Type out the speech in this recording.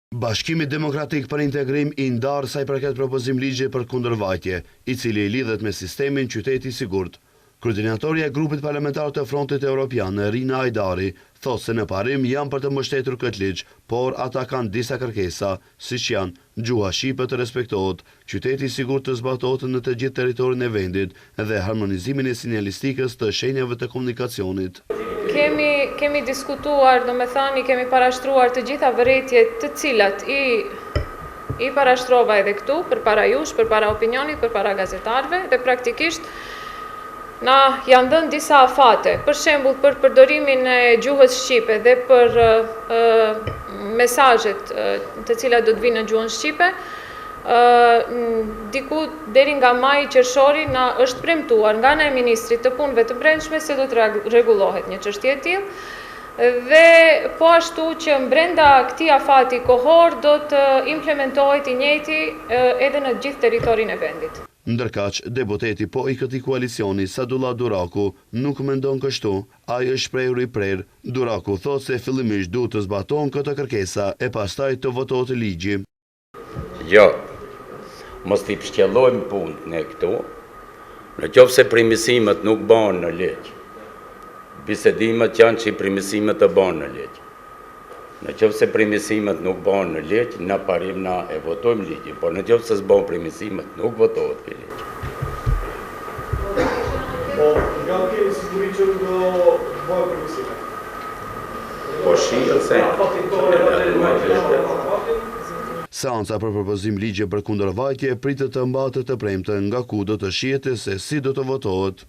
Bashkimi Demokratik për Integrim i ndarë sa i përket propozim ligje për kundërvajtje, i cili i lidhet me sistemin qyteti sigurt. Koordinatorja e grupit parlamentar të Frontit Evropian, Rina Ajdari, thosë se në parim janë për të mbështetur këtë ligj, por ata kanë disa kërkesa, siç janë gjuha shqipe të respektohet, qyteti sigurt të zbatohet në të gjithë territorin e vendit dhe harmonizimin e sinjalistikës të shenjave të komunikacionit. Kemi diskutuar, domethënë kemi parashtruar të gjitha vërejtjet të cilat i parashtrova edhe këtu, përpara jush, përpara opinionit, përpara gazetarëve dhe praktikisht na janë dhënë disa afate, për shembull për përdorimin e gjuhës shqipe dhe për mesazhet të cilat do të vinë në gjuhën shqipe. Diku deri nga maji qershori na është premtuar nga ana e ministrit të punëve të brendshme se do të rregullohet një çështje e tillë dhe po ashtu që brenda këtij afati kohor do të implementohet i njëjti edhe në gjithë territorin e vendit. Ndërkaq, deputeti po i këtij koalicioni Sadullah Duraku nuk mendon kështu. Ai është shprehur i prerë. Duraku thotë se fillimisht duhet të zbatohen këto kërkesa e pastaj të votohet ligji. Jo, mos t'i pështjellojmë punët ne këtu, në qoftë se primësimet nuk banë në ligj. Bisedimet janë që i primësimet të banë në ligj. Në qoftë se primësimet nuk banë në ligj, në parim na e votojmë ligjin, por në qoftë se s'banë primësimet nuk votohet kjo ligj. Po, nga kemi siguri që do bëjë primësimet? Po shihë se... Seanca për propozim ligje për kundërvajtje pritet të mbatet të premte, nga ku do të shihete se si do të votohet.